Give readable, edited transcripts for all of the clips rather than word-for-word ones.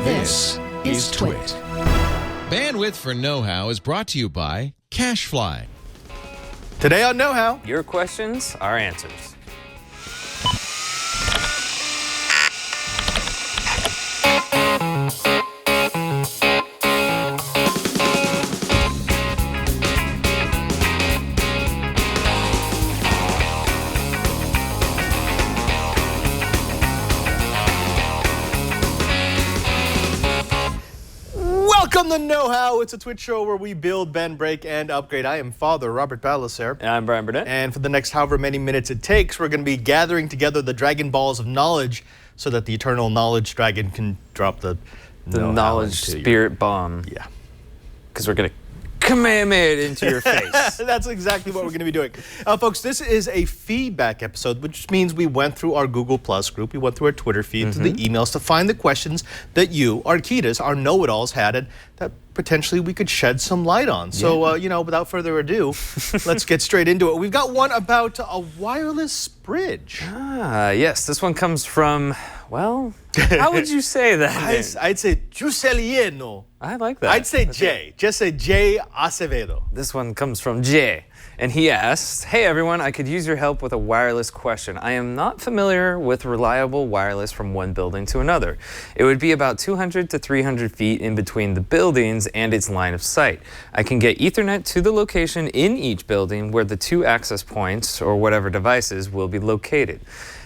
This is Twit. Bandwidth for Know-How is brought to you by CacheFly. Today on Know How. Your questions, our answers. Welcome to Know How. It's a Twitch show where we build, bend, break, and upgrade. I am Father Robert Balacer. And I'm Brian Burnett. And for the next however many minutes it takes, we're going to be gathering together the Dragon Balls of knowledge so that the eternal knowledge dragon can drop the knowledge spirit bomb. Yeah. Because we're going to Kamehameha it into your face. That's exactly what we're going to be doing. Folks, this is a feedback episode, which means we went through our Google Plus group, we went through our Twitter feed, through the emails to find the questions that you, our Kitas, our know-it-alls had, and that potentially we could shed some light on. So, without further ado, let's get straight into it. We've got one about a wireless bridge. Yes, this one comes from, well, how would you say that? I'd say Juscelino. I like that. I'd say Jay. Just say Jay Acevedo. This one comes from Jay, and he asks, "Hey everyone, I could use your help with a wireless question. I am not familiar with reliable wireless from one building to another. It would be about 200 to 300 feet in between the buildings and its line of sight. I can get Ethernet to the location in each building where the two access points or whatever devices will be located.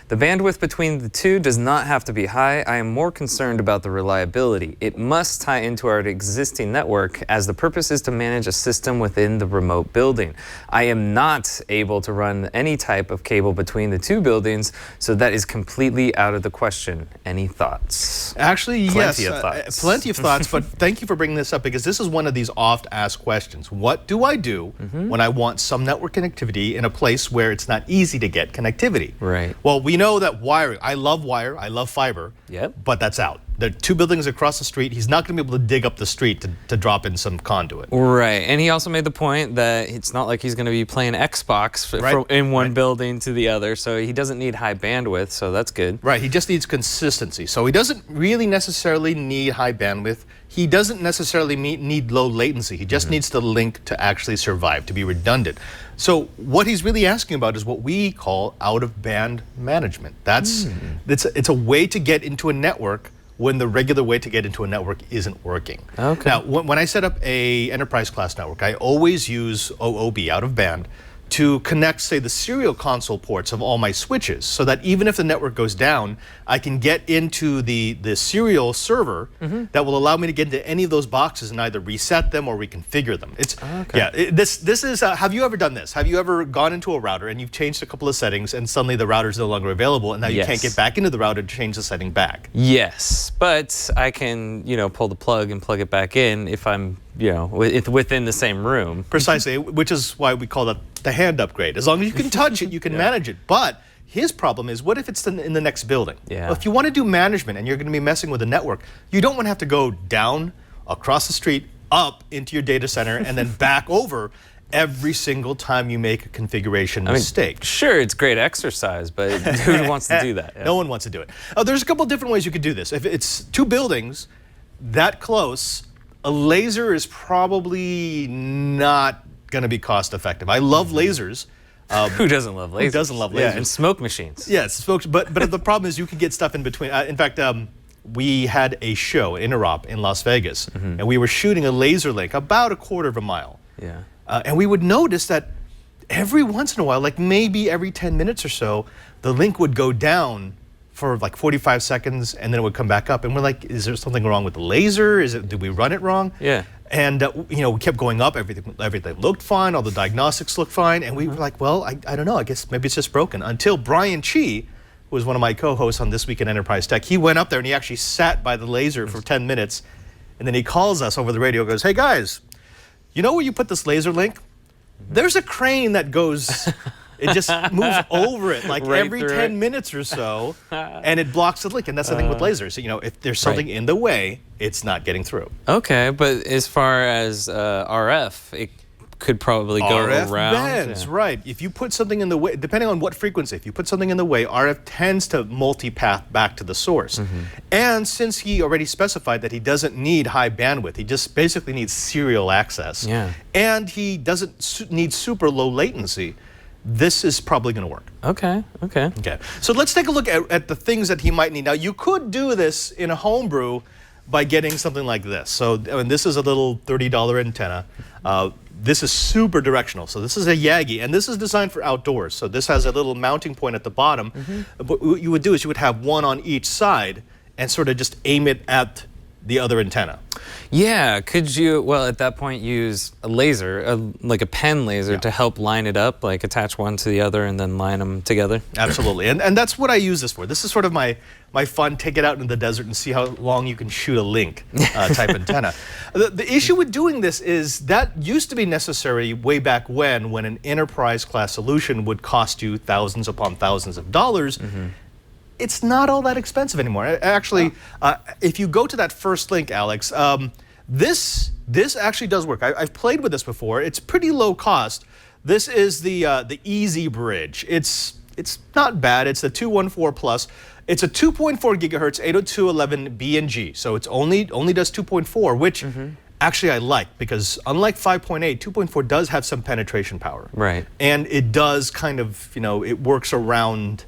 The bandwidth between the two does not have to be high. I am more concerned about the reliability. It must tie into our existing network as the purpose is to manage a system within the remote building. I am not able to run any type of cable between the two buildings, so that is completely out of the question. Any thoughts?" Actually, Plenty of thoughts. Plenty of thoughts, but thank you for bringing this up because this is one of these oft-asked questions. What do I do when I want some network connectivity in a place where it's not easy to get connectivity? Right. Well, we know that wiring, I love fiber, but that's out. There are two buildings across the street. He's not going to be able to dig up the street to drop in some conduit. Right, and he also made the point that it's not like he's going to be playing Xbox in one building to the other, so he doesn't need high bandwidth, so that's good. Right, he just needs consistency. So he doesn't really necessarily need high bandwidth. He doesn't necessarily need low latency. He just needs the link to actually survive, to be redundant. So what he's really asking about is what we call out-of-band management. It's a way to get into a network when the regular way to get into a network isn't working. Okay. Now, when I set up a enterprise class network, I always use OOB, out of band, to connect, say, the serial console ports of all my switches so that even if the network goes down, I can get into the serial server that will allow me to get into any of those boxes and either reset them or reconfigure them. This is, have you ever done this? Have you ever gone into a router and you've changed a couple of settings and suddenly the router is no longer available and now you can't get back into the router to change the setting back? Yes, but I can, pull the plug and plug it back in if I'm, within the same room. Precisely, which is why we call that the hand upgrade. As long as you can touch it, you can manage it. But his problem is, what if it's in the next building? Yeah. Well, if you want to do management and you're going to be messing with a network, you don't want to have to go down, across the street, up into your data center, and then back over every single time you make a configuration mistake. Sure, it's great exercise, but who wants to do that? Yeah. No one wants to do it. There's a couple of different ways you could do this. If it's two buildings that close, a laser is probably not going to be cost effective. I love lasers. Who doesn't love lasers? Who doesn't love lasers? Yeah, and smoke machines. Yes, folks. But the problem is you can get stuff in between. In fact, we had a show, Interop, in Las Vegas, and we were shooting a laser link about a quarter of a mile. Yeah. And we would notice that every once in a while, like maybe every 10 minutes or so, the link would go down for like 45 seconds and then it would come back up. And we're like, is there something wrong with the laser? Did we run it wrong? Yeah. And we kept going up. Everything looked fine. All the diagnostics looked fine. And we were like, well, I don't know. I guess maybe it's just broken. Until Brian Chi, who was one of my co-hosts on This Week in Enterprise Tech, he went up there and he actually sat by the laser for 10 minutes. And then he calls us over the radio, goes, "Hey guys, you know where you put this laser link? There's a crane that goes It just moves over it like right every 10 minutes or so, and it blocks the link. And that's the thing with lasers. You know, if there's something in the way, it's not getting through. Okay, but as far as RF, could probably go RF around. bands, right. If you put something in the way, depending on what frequency, if you put something in the way, RF tends to multipath back to the source. And since he already specified that he doesn't need high bandwidth, he just basically needs serial access. Yeah. And he doesn't need super low latency, this is probably going to work. Okay. Okay, so let's take a look at the things that he might need. Now, you could do this in a homebrew by getting something like this. So, I mean, this is a little $30 antenna. This is super directional. So this is a Yagi, and this is designed for outdoors. So this has a little mounting point at the bottom. But what you would do is you would have one on each side and sort of just aim it at the other antenna. Yeah, could you, well, at that point use a laser, like a pen laser, to help line it up, like attach one to the other and then line them together? Absolutely, and that's what I use this for. This is sort of my fun, take it out in the desert and see how long you can shoot a link type antenna. The issue with doing this is that used to be necessary way back when an enterprise class solution would cost you thousands upon thousands of dollars. It's not all that expensive anymore. Actually, if you go to that first link, Alex, this actually does work. I've played with this before. It's pretty low cost. This is the Easy Bridge. It's not bad. It's the 214 Plus. It's a 2.4 gigahertz 802.11 B&G. So it's only does 2.4, which actually I like, because unlike 5.8, 2.4 does have some penetration power. Right. And it does kind of, it works around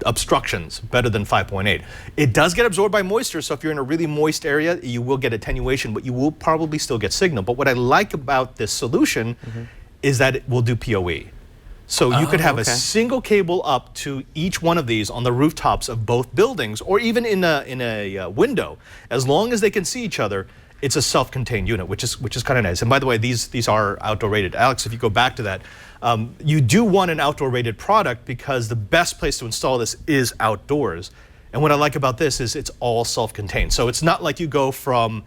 obstructions better than 5.8. It does get absorbed by moisture, so if you're in a really moist area, you will get attenuation, but you will probably still get signal. But what I like about this solution is that it will do PoE. So you could have a single cable up to each one of these on the rooftops of both buildings, or even in a window. As long as they can see each other, it's a self-contained unit, which is kind of nice. And by the way, these are outdoor rated. Alex, if you go back to that, you do want an outdoor rated product because the best place to install this is outdoors. And what I like about this is it's all self-contained. So it's not like you go from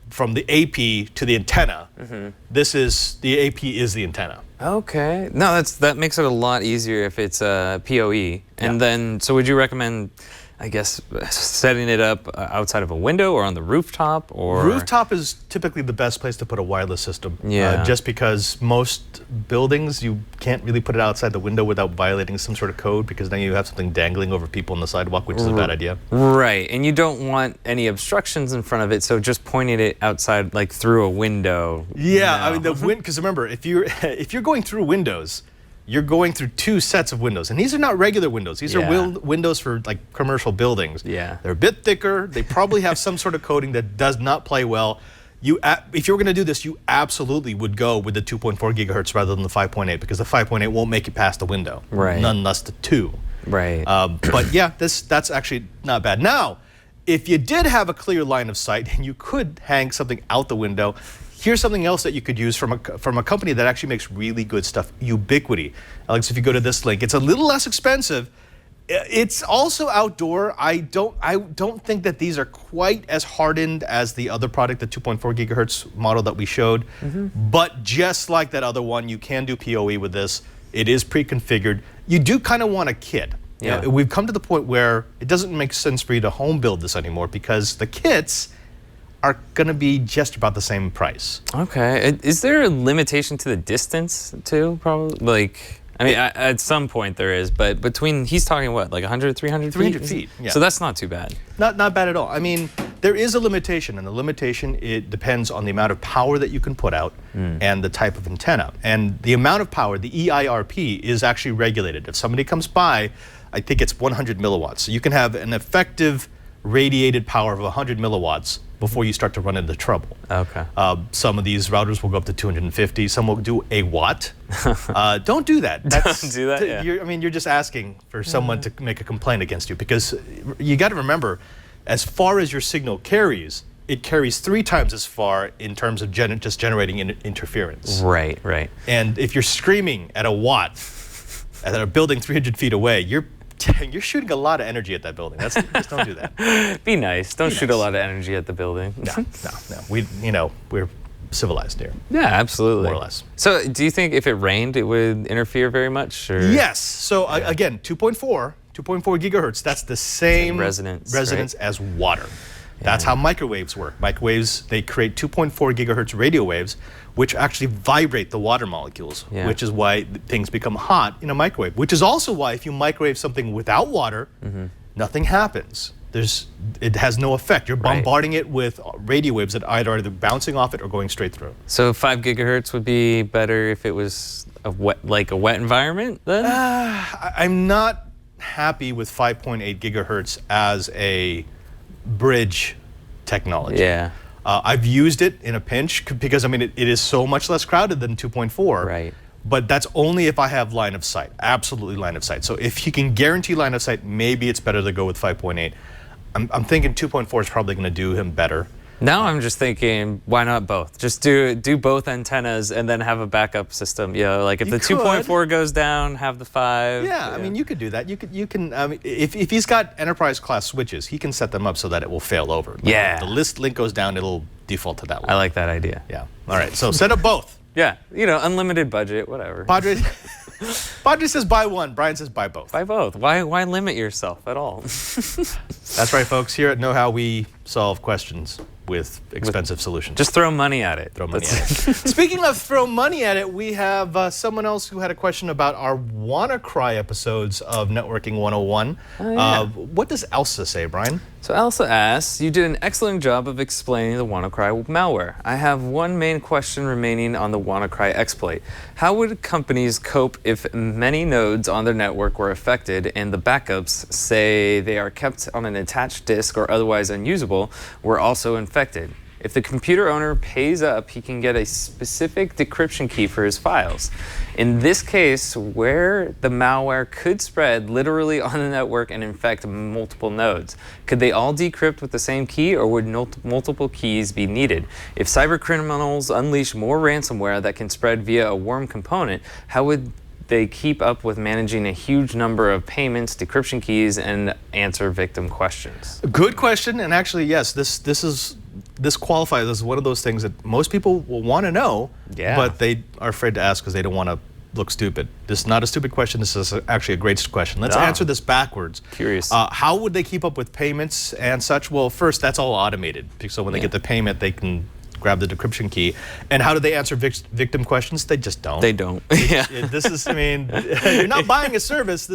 the AP to the antenna. This is, the AP is the antenna. Okay. No, that makes it a lot easier if it's PoE. And then, so would you recommend, I guess, setting it up outside of a window or on the rooftop? Or rooftop is typically the best place to put a wireless system. Yeah. Just because most buildings, you can't really put it outside the window without violating some sort of code, because then you have something dangling over people on the sidewalk, which is a bad idea. Right, and you don't want any obstructions in front of it, so just pointing it outside, like through a window. Yeah, I mean, the wind, because remember, if you're going through windows, you're going through two sets of windows, and these are not regular windows. These are windows for like commercial buildings. Yeah, they're a bit thicker. They probably have some sort of coating that does not play well. If you were going to do this, you absolutely would go with the 2.4 gigahertz rather than the 5.8, because the 5.8 won't make it past the window. Right. Nonetheless, the 2. Right. But yeah, that's actually not bad. Now, if you did have a clear line of sight and you could hang something out the window, here's something else that you could use from a company that actually makes really good stuff, Ubiquiti. Alex, if you go to this link, it's a little less expensive. It's also outdoor. I don't think that these are quite as hardened as the other product, the 2.4 gigahertz model that we showed. But just like that other one, you can do PoE with this. It is pre-configured. You do kind of want a kit. Yeah. We've come to the point where it doesn't make sense for you to home build this anymore, because the kits are going to be just about the same price. Okay. Is there a limitation to the distance too? Probably. Like, I mean, at some point there is, but he's talking what, like 100, 300 feet? 300 feet, yeah. So that's not too bad. Not bad at all. I mean, there is a limitation, and the limitation, it depends on the amount of power that you can put out and the type of antenna. And the amount of power, the EIRP, is actually regulated. If somebody comes by, I think it's 100 milliwatts. So you can have an effective radiated power of 100 milliwatts before you start to run into trouble. Okay. Some of these routers will go up to 250. Some will do a watt. Don't do that. Don't do that. Yeah. I mean, you're just asking for someone to make a complaint against you, because you got to remember, as far as your signal carries, it carries 3 times as far in terms of just generating interference. Right. Right. And if you're screaming at a watt at a building 300 feet away, you're shooting a lot of energy at that building. Just don't do that. Be nice. Don't shoot a lot of energy at the building. No. We're civilized here. Yeah, absolutely. More or less. So, do you think if it rained, it would interfere very much? Or? Yes. So again, 2.4 gigahertz. That's the same resonance as water. That's how microwaves work. Microwaves, they create 2.4 gigahertz radio waves, which actually vibrate the water molecules, Yeah. which is why things become hot in a microwave, which is also why if you microwave something without water, nothing happens. It has no effect. You're Right. bombarding it with radio waves that either are bouncing off it or going straight through. So 5 gigahertz would be better if it was like a wet environment then? I'm not happy with 5.8 gigahertz as a bridge technology. Yeah. I've used it in a pinch because, I mean, it is so much less crowded than 2.4. Right. But that's only if I have line of sight, absolutely line of sight. So if you can guarantee line of sight, maybe it's better to go with 5.8. I'm thinking 2.4 is probably going to do him better. Now I'm just thinking, why not both? Just do both antennas and then have a backup system. You know, like if You the 2.4 could. goes down, have the 5. Yeah, I mean, you could do that. You can. I mean, if he's got enterprise class switches, he can set them up so that it will fail over. Like, Yeah. if the list link goes down, it'll default to that I one. like that idea. Yeah. All right. So set up both. Yeah, you know, unlimited budget, whatever. Padre says buy one. Brian says buy both. Buy both. Why limit yourself at all? That's right, folks. Here at Know How, we solve questions with expensive solutions. Just throw money at it. throw money That's- at it. Speaking of throw money at it, we have someone else who had a question about our WannaCry episodes of Networking 101. yeah. What does Elsa say, Brian? So Elsa asks, you did an excellent job of explaining the WannaCry malware. I have one main question remaining on the WannaCry exploit. How would companies cope if many nodes on their network were affected and the backups, say they are kept on an attached disk or otherwise unusable, were also infected? If the computer owner pays up, he can get a specific decryption key for his files. In this case, where the malware could spread literally on the network and infect multiple nodes, could they all decrypt with the same key, or would multiple keys be needed? If cybercriminals unleash more ransomware that can spread via a worm component, how would they keep up with managing a huge number of payments, decryption keys, and answer victim questions? Good question, and actually, yes, this qualifies as one of those things that most people will want to know, Yeah. but they are afraid to ask because they don't want to look stupid. This is not a stupid question. This is actually a great question. Let's Yeah. answer this backwards. Curious. How would they keep up with payments and such? Well, first, that's all automated. So when they get the payment, they can grab the decryption key. And how do they answer victim questions? They just don't. They don't. Yeah. This is, I mean, you're not buying a service.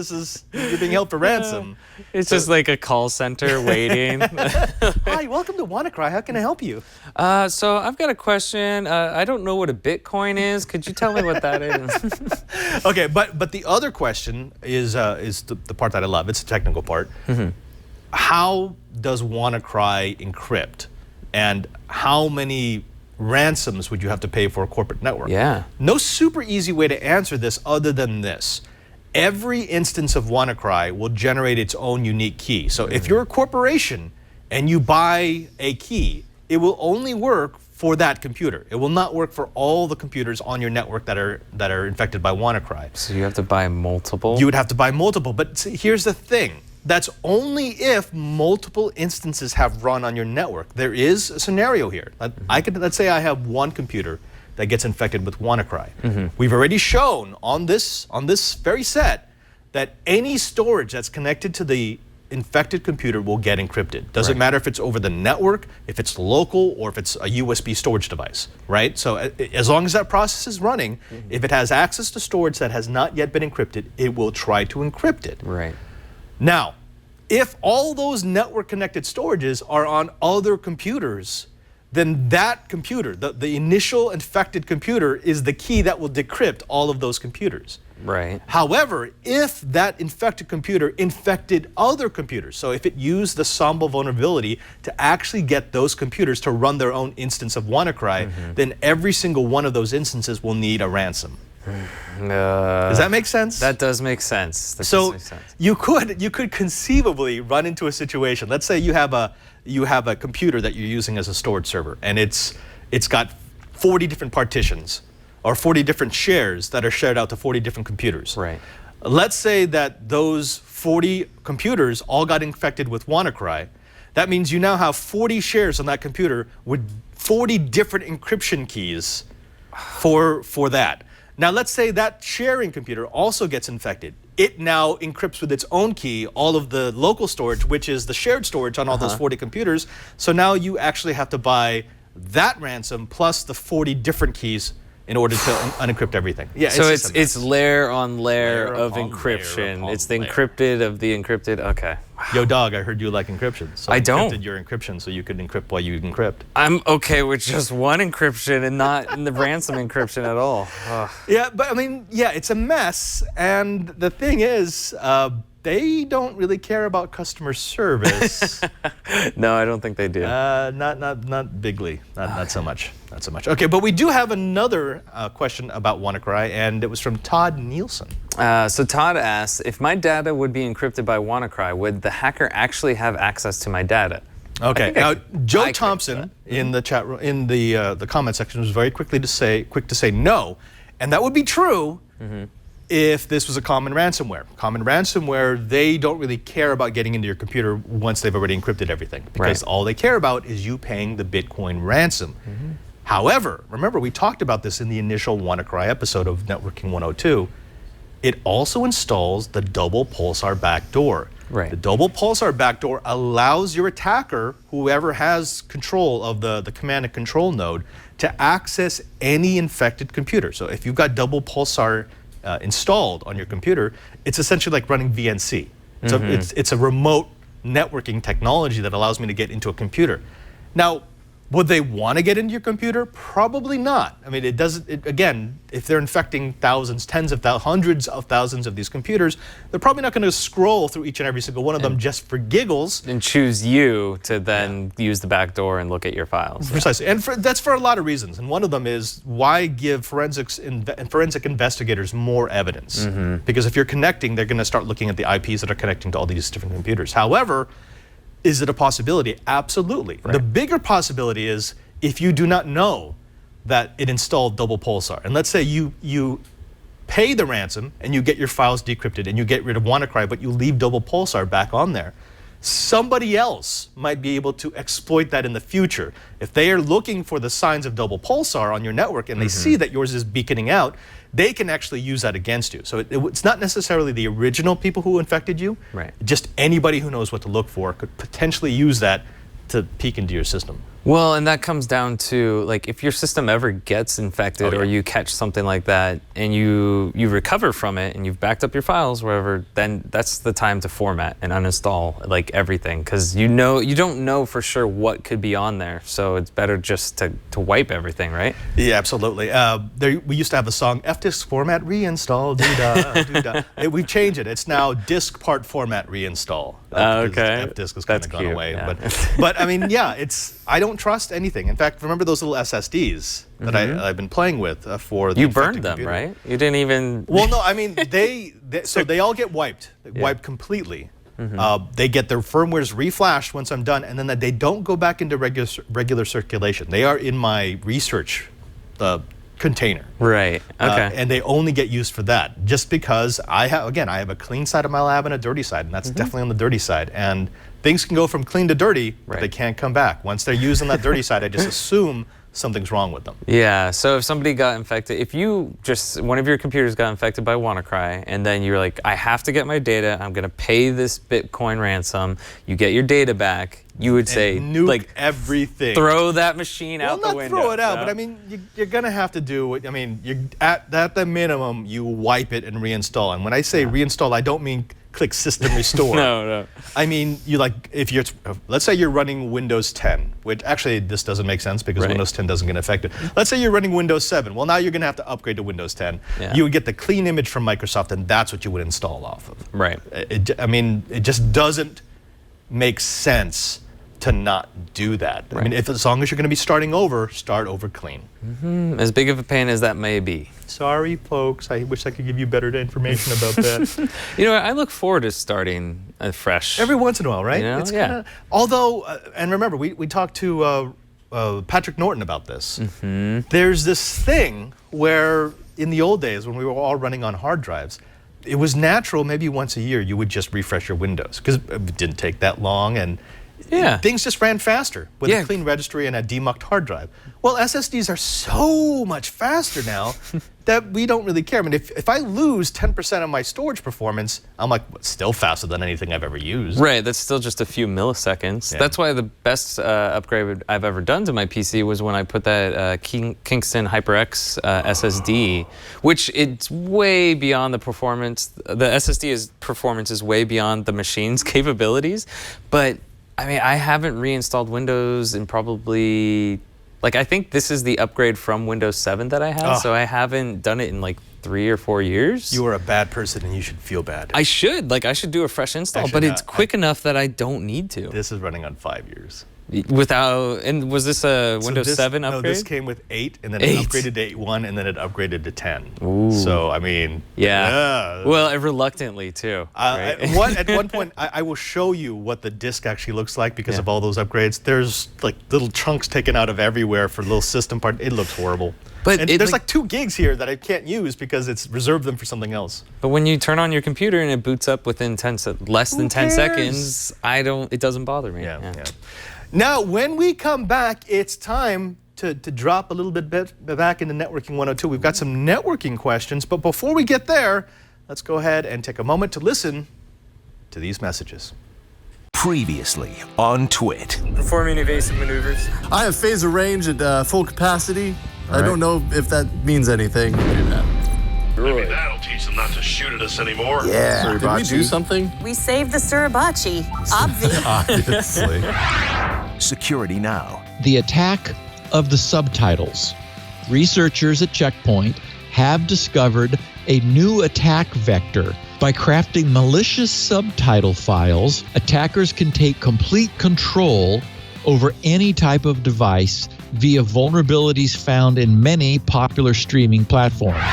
You're being held for ransom. It's just like a call center waiting. Hi, welcome to WannaCry. How can I help you? So I've got a question. I don't know what a Bitcoin is. Could you tell me what that is? Okay, but the other question is the part that I love. It's a technical part. How does WannaCry encrypt, and how many ransoms would you have to pay for a corporate network? Yeah. No super easy way to answer this other than this. Every instance of WannaCry will generate its own unique key. So if you're a corporation and you buy a key, it will only work for that computer. It will not work for all the computers on your network that are infected by WannaCry. So you have to buy multiple? You would have to buy multiple, but see, here's the thing. That's only if multiple instances have run on your network. There is a scenario here. Let's say I have one computer that gets infected with WannaCry. We've already shown on this very set that any storage that's connected to the infected computer will get encrypted. Doesn't matter if it's over the network, if it's local, or if it's a USB storage device, right? So as long as that process is running, if it has access to storage that has not yet been encrypted, it will try to encrypt it. Right. Now, if all those network-connected storages are on other computers, then that computer, the initial infected computer, is the key that will decrypt all of those computers. Right. However, if that infected computer infected other computers, so if it used the Samba vulnerability to actually get those computers to run their own instance of WannaCry, then every single one of those instances will need a ransom. Does that make sense? That does make sense. That So does make sense. you could conceivably run into a situation. Let's say you have a computer that you're using as a storage server, and it's got 40 different partitions or 40 different shares that are shared out to 40 different computers. Right. Let's say that those 40 computers all got infected with WannaCry. That means you now have 40 shares on that computer with 40 different encryption keys for that. Now let's say that sharing computer also gets infected. it now encrypts with its own key all of the local storage, which is the shared storage on all those 40 computers. So now you actually have to buy that ransom plus the 40 different keys in order to unencrypt everything. Yeah. So just a mess. it's layer on layer Layer of upon encryption. layer It's the upon layer. encrypted of the encrypted. Okay. Yo, dog, I heard you like encryption. So I don't. encrypted your encryption so you could encrypt while you encrypt. I'm okay with just one encryption and not the ransom encryption at all. Ugh. Yeah, but I mean, yeah, it's a mess. And the thing is, they don't really care about customer service. No, I don't think they do. Not bigly, not so much, not so much. Okay, but we do have another question about WannaCry, and it was from Todd Nielsen. So Todd asks, if my data would be encrypted by WannaCry, would the hacker actually have access to my data? Okay, now I Joe could Thompson in the chat room, in the comment section was very quick to say no, and that would be true. If this was a common ransomware. Common ransomware, they don't really care about getting into your computer once they've already encrypted everything, because all they care about is you paying the Bitcoin ransom. However, remember we talked about this in the initial WannaCry episode of Networking 102, it also installs the double pulsar backdoor. Right. The double pulsar backdoor allows your attacker, whoever has control of the command and control node, to access any infected computer. So if you've got double pulsar installed on your computer, it's essentially like running VNC. So it's a remote networking technology that allows me to get into a computer. Now, would they want to get into your computer? Probably not. I mean, it doesn't. Again, if they're infecting thousands, tens of thousands, hundreds of thousands of these computers, they're probably not going to scroll through each and every single one of them just for giggles. And choose you to then use the back door and look at your files. Precisely, and that's for a lot of reasons. And one of them is, why give forensic investigators more evidence? Because if you're connecting, they're going to start looking at the IPs that are connecting to all these different computers. However, is it a possibility? Absolutely. Right. The bigger possibility is if you do not know that it installed double pulsar, and let's say you pay the ransom and you get your files decrypted and you get rid of WannaCry, but you leave double pulsar back on there, somebody else might be able to exploit that in the future. If they are looking for the signs of double pulsar on your network and they see that yours is beaconing out, they can actually use that against you. So it's not necessarily the original people who infected you. Right. Just anybody who knows what to look for could potentially use that to peek into your system. Well, and that comes down to, like, if your system ever gets infected or you catch something like that and you recover from it and you've backed up your files wherever, then that's the time to format and uninstall, like, everything, because you don't know for sure what could be on there, so it's better just to wipe everything, right? Yeah, absolutely. We used to have the song fdisk format reinstall, doo-dah, doo-dah. We've changed it. It's now disk part format reinstall. Okay. Fdisk has kind That's of gone cute, away. yeah. But I mean, yeah, I don't trust anything. In fact, remember those little SSDs that I've been playing with for the You infected burned them, computer? right? You didn't even... Well, no, I mean, so they all get wiped, wiped completely. They get their firmwares reflashed once I'm done, and then they don't go back into regular circulation. They are in my research container. Right, okay. And they only get used for that, just because I have a clean side of my lab and a dirty side, and that's definitely on the dirty side. And things can go from clean to dirty, but they can't come back. Once they're using that dirty side, I just assume something's wrong with them. Yeah, so if somebody got infected, if one of your computers got infected by WannaCry, and then you're like, I have to get my data, I'm gonna pay this Bitcoin ransom, you get your data back, you would say, nuke like, everything. throw that machine out the Well, window. not throw it out, no? but I mean, you're gonna have to do it. I mean, at the minimum, you wipe it and reinstall. And when I say reinstall, I don't mean click system restore. No. I mean, let's say you're running Windows 10, which actually this doesn't make sense because Windows 10 doesn't get affected. Let's say you're running Windows 7. Well, now you're going to have to upgrade to Windows 10. Yeah. You would get the clean image from Microsoft, and that's what you would install off of. Right. I mean, it just doesn't make sense to not do that. I mean, as long as you're going to be starting over, start over clean. As big of a pain as that may be. Sorry, folks. I wish I could give you better information about that. You know, I look forward to starting fresh. Every once in a while, right? You know? It's Yeah. kinda, although, and remember, we talked to Patrick Norton about this. There's this thing where in the old days when we were all running on hard drives, it was natural maybe once a year you would just refresh your Windows because it didn't take that long, and Yeah. Things just ran faster with Yeah. a clean registry and a demucked hard drive. Well, SSDs are so much faster now that we don't really care. I mean, if I lose 10% of my storage performance, I'm like, still faster than anything I've ever used. Right, that's still just a few milliseconds. Yeah. That's why the best upgrade I've ever done to my PC was when I put that Kingston HyperX SSD, which it's way beyond the performance. The SSD performance is way beyond the machine's capabilities, but I mean, I haven't reinstalled Windows in probably, like, I think this is the upgrade from Windows 7 that I had, so I haven't done it in like 3 or 4 years. You are a bad person and you should feel bad. I should do a fresh install, Actually, but no, it's quick enough that I don't need to. This is running on 5 years. Without, and was this a Windows 7 upgrade? No, this came with 8, and then 8. it upgraded to 8.1, and then it upgraded to 10. So, I mean, Yeah. Well, reluctantly too. Right? At one point, I will show you what the disk actually looks like because of all those upgrades. There's like little chunks taken out of everywhere for little system part. It looks horrible. But and there's like 2 gigs here that I can't use because it's reserved them for something else. But when you turn on your computer and it boots up within less than 10 seconds, it doesn't bother me. Yeah. Now, when we come back, it's time to drop a little bit back into Networking 102. We've got some networking questions, but before we get there, let's go ahead and take a moment to listen to these messages. Previously on TWiT. Performing evasive maneuvers. I have phaser range at full capacity. I don't know if that means anything. Maybe that'll teach them not to shoot at us anymore. Yeah. Did we do something? We saved the Suribachi. Obvious. Obviously. Security Now. The attack of the subtitles. Researchers at Checkpoint have discovered a new attack vector. By crafting malicious subtitle files, attackers can take complete control over any type of device via vulnerabilities found in many popular streaming platforms.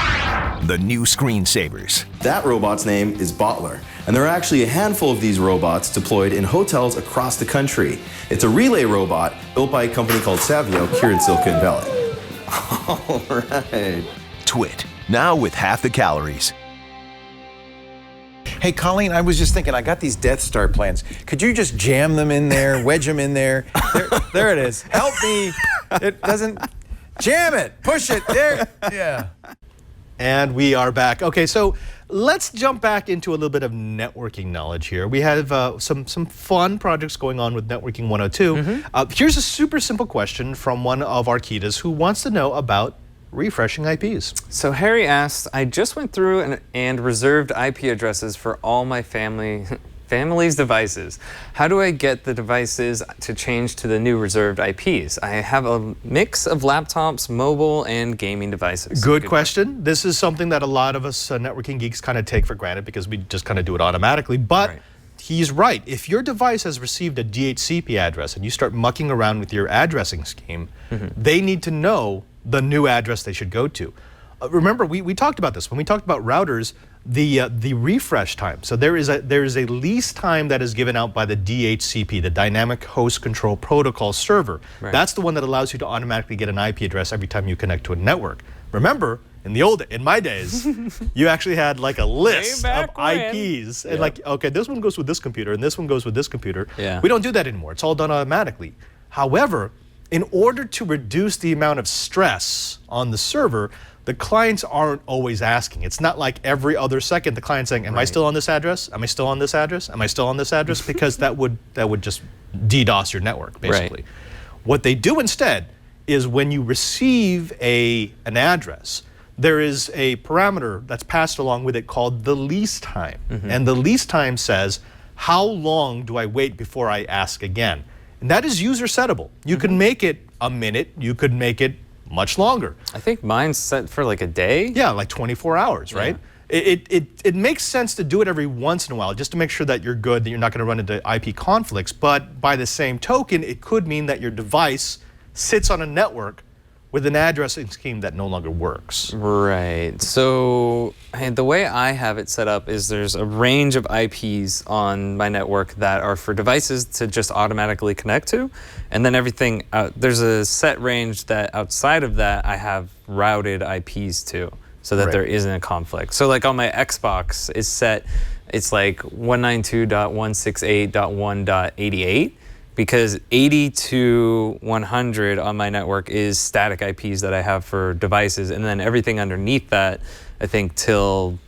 The new screensavers. That robot's name is Bottler, and there are actually a handful of these robots deployed in hotels across the country. It's a relay robot built by a company called Savio here in Silicon Valley. All right. TWiT. Now with half the calories. Hey, Colleen, I was just thinking, I got these Death Star plans. Could you just jam them in there, wedge them in there? There it is. Help me. It doesn't. Jam it. Push it. There. Yeah. And we are back. Okay, so let's jump back into a little bit of networking knowledge here. We have some fun projects going on with Networking 102. Here's a super simple question from one of our Kitas who wants to know about refreshing IPs. So Harry asked, I just went through and reserved IP addresses for all my family's devices. How do I get the devices to change to the new reserved IPs? I have a mix of laptops, mobile, and gaming devices. Good question. This is something that a lot of us networking geeks kind of take for granted because we just kind of do it automatically. But he's right. If your device has received a DHCP address and you start mucking around with your addressing scheme, they need to know the new address they should go to. Remember, we talked about this when we talked about routers. The refresh time. So there is a lease time that is given out by the DHCP, the Dynamic Host Control Protocol server. That's the one that allows you to automatically get an IP address every time you connect to a network. Remember, in my days, you actually had like a list of IPs, and like, okay, this one goes with this computer, and this one goes with this computer. We don't do that anymore. It's all done automatically. However, in order to reduce the amount of stress on the server, the clients aren't always asking. It's not like every other second the client's saying, am I still on this address? Am I still on this address? Am I still on this address? Because that would just DDoS your network, basically. What they do instead is when you receive an address, there is a parameter that's passed along with it called the lease time. And the lease time says, how long do I wait before I ask again? And that is user settable. You can make it a minute, you could make it much longer. I think mine's set for like a day. Yeah, like 24 hours, right? It makes sense to do it every once in a while just to make sure that you're good, that you're not going to run into IP conflicts. But by the same token, it could mean that your device sits on a network with an addressing scheme that no longer works. Right. So the way I have it set up is there's a range of IPs on my network that are for devices to just automatically connect to. And then everything, there's a set range that outside of that I have routed IPs to so that there isn't a conflict. So like on my Xbox is set, it's like 192.168.1.88. because 80 to 100 on my network is static IPs that I have for devices, and then everything underneath that, I think till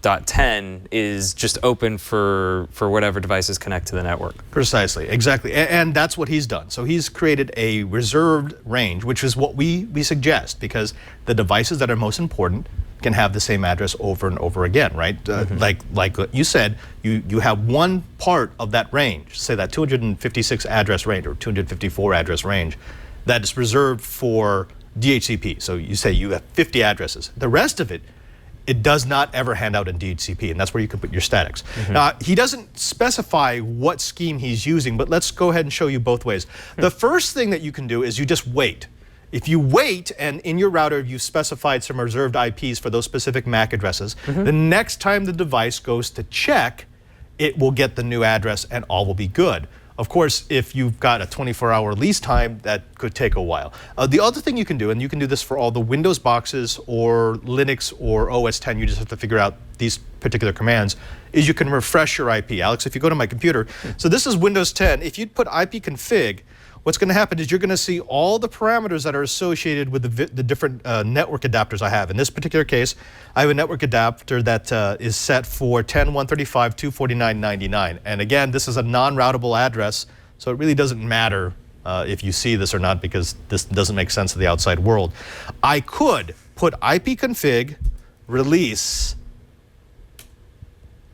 .10 is just open for whatever devices connect to the network. Precisely, exactly, and that's what he's done. So he's created a reserved range, which is what we suggest, because the devices that are most important can have the same address over and over again, right? Like you said, you have one part of that range, say that 256 address range or 254 address range, that is reserved for DHCP. So you say you have 50 addresses. The rest of it, it does not ever hand out in DHCP, and that's where you can put your statics. Now, he doesn't specify what scheme he's using, but let's go ahead and show you both ways. The first thing that you can do is you just wait. If you wait and in your router you specified some reserved IPs for those specific MAC addresses, the next time the device goes to check, it will get the new address and all will be good. Of course, if you've got a 24-hour release time, that could take a while. The other thing you can do, and you can do this for all the Windows boxes or Linux or OS X, you just have to figure out these particular commands, is you can refresh your IP. Alex, if you go to my computer, so this is Windows 10. If you put ipconfig, what's going to happen is you're going to see all the parameters that are associated with the different network adapters I have. In this particular case, I have a network adapter that is set for 10.135.249.99. And again, this is a non-routable address, so it really doesn't matter if you see this or not, because this doesn't make sense to the outside world. I could put ipconfig, release,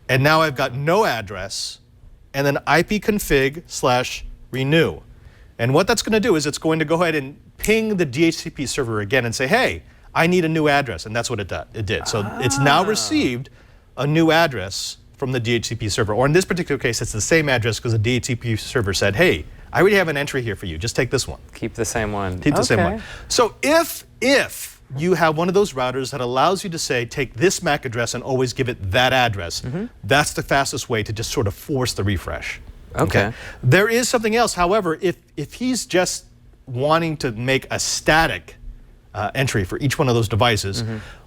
and now I've got no address, and then ipconfig/renew. And what that's going to do is it's going to go ahead and ping the DHCP server again and say, hey, I need a new address. And that's what it did. So it's now received a new address from the DHCP server. Or in this particular case, it's the same address because the DHCP server said, hey, I already have an entry here for you. Just take this one. Keep the same one. Keep the same one. So if you have one of those routers that allows you to say, take this MAC address and always give it that address, that's the fastest way to just sort of force the refresh. Okay. There is something else. However, if he's just wanting to make a static entry for each one of those devices,